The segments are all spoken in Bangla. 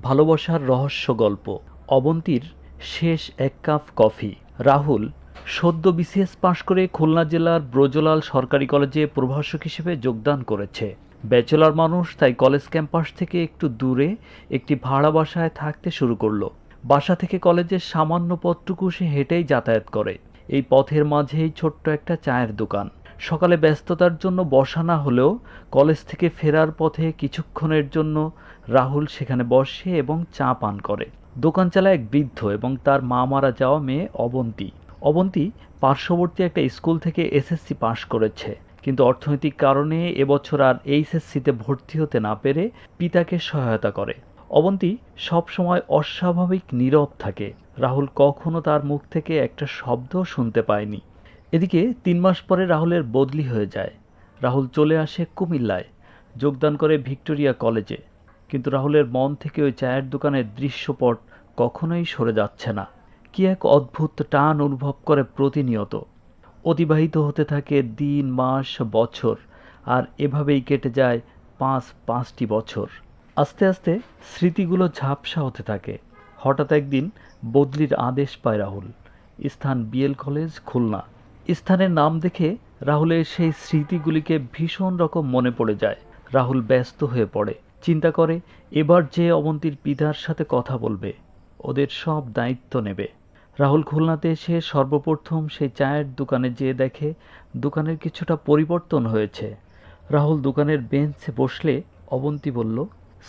ভালোবাসার রহস্য গল্প। অবন্তীর শেষ এক কাপ কফি। রাহুল সদ্য বিসিএস পাশ করে খুলনা জেলার ব্রজলাল সরকারি কলেজে প্রভাষক হিসেবে যোগদান করেছে। ব্যাচেলর মানুষ, তাই কলেজ ক্যাম্পাস থেকে একটু দূরে একটি ভাড়া বাসায় থাকতে শুরু করলো। বাসা থেকে কলেজের সামান্য পথটুকু সে হেঁটেই যাতায়াত করে। এই পথের মাঝেই ছোট্ট একটা চায়ের দোকান। সকালে ব্যস্ততার জন্য বসা না হলেও কলেজ থেকে ফেরার পথে কিছুক্ষণের জন্য রাহুল সেখানে বসে এবং চা পান করে। দোকান চালায় এক বৃদ্ধ এবং তার মা মারা যাওয়া মেয়ে অবন্তী। অবন্তী পার্শ্ববর্তী একটা স্কুল থেকে এসএসসি পাশ করেছে, কিন্তু অর্থনৈতিক কারণে এবছর আর এইচএসসিতে ভর্তি হতে না পেরে পিতাকে সহায়তা করে। অবন্তী সবসময় অস্বাভাবিক নীরব থাকে। রাহুল কখনো তার মুখ থেকে একটা শব্দ শুনতে পায়নি। এদিকে 3 মাস পরে রাহুলের বদলি হয়ে যায়। রাহুল চলে আসে কুমিল্লায়, যোগদান করে ভিক্টোরিয়া কলেজে। কিন্তু রাহুলের মন থেকে ওই চায়ের দোকানের দৃশ্যপট কখনোই সরে যাচ্ছে না। কি এক অদ্ভুত টান অনুভব করে প্রতিনিয়ত। অতিবাহিত হতে থাকে দিন, মাস, বছর, আর এভাবেই কেটে যায় পাঁচটি বছর। আস্তে আস্তে স্মৃতিগুলো ঝাপসা হতে থাকে। হঠাৎ একদিন বদলির আদেশ পায় রাহুল। স্থান বিএল কলেজ, খুলনা। স্থানের নাম দেখে রাহুলের সেই স্মৃতিগুলিকে ভীষণ রকম মনে পড়ে যায়। রাহুল ব্যস্ত হয়ে পড়ে, চিন্তা করে এবার যে অবন্তীর পিতার সাথে কথা বলবে, ওদের সব দায়িত্ব নেবে। রাহুল খুলনাতে এসে সর্বপ্রথম সেই চায়ের দোকানে যেয়ে দেখে দোকানের কিছুটা পরিবর্তন হয়েছে। রাহুল দোকানের বেঞ্চে বসলে অবন্তী বলল,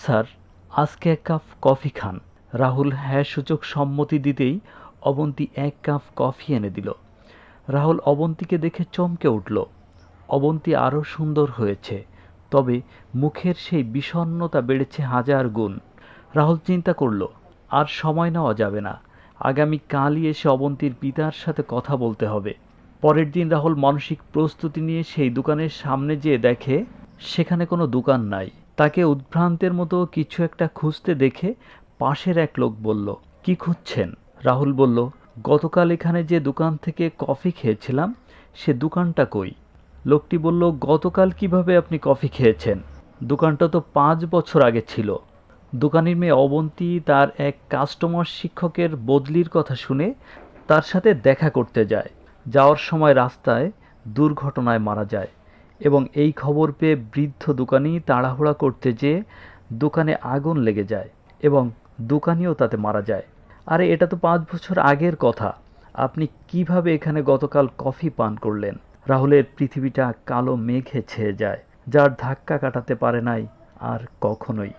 স্যার, আজকে এক কাপ কফি খান। রাহুল হ্যাঁ সূচক সম্মতি দিতেই অবন্তী এক কাপ কফি এনে দিল। রাহুল অবন্তীকে দেখে চমকে উঠল। অবন্তী আরও সুন্দর হয়েছে, তবে মুখের সেই বিষণ্ণতা বেড়েছে 1000 গুণ। রাহুল চিন্তা করল, আর সময় নেওয়া যাবে না, আগামী কালই এসে অবন্তীর পিতার সাথে কথা বলতে হবে। পরের দিন রাহুল মানসিক প্রস্তুতি নিয়ে সেই দোকানের সামনে যেয়ে দেখে সেখানে কোনো দোকান নাই। তাকে উদ্ভ্রান্তের মতো কিছু একটা খুঁজতে দেখে পাশের এক লোক বলল, কি খুঁজছেন? রাহুল বলল, গতকাল এখানে যে দোকান থেকে কফি খেয়েছিলাম সে দোকানটা কই? লোকটি বলল, গতকাল কিভাবে আপনি কফি খেয়েছেন? দোকানটা তো 5 বছর আগে ছিল। দোকানির মেয়ে অবন্তী তার এক কাস্টমার শিক্ষকের বদলির কথা শুনে তার সাথে দেখা করতে যায়। যাওয়ার সময় রাস্তায় দুর্ঘটনায় মারা যায় এবং এই খবর পেয়ে বৃদ্ধ দোকানি তাড়াহুড়া করতে যেয়ে দোকানে আগুন লেগে যায় এবং দোকানিও তাতে মারা যায়। আরে, এটা তো 5 বছর আগের কথা। আপনি কিভাবে এখানে গতকাল কফি পান করলেন? রাহুলের পৃথিবীটা কালো মেঘে ছেয়ে যায়, যার ধাক্কা কাটাতে পারে নাই আর কখনোই।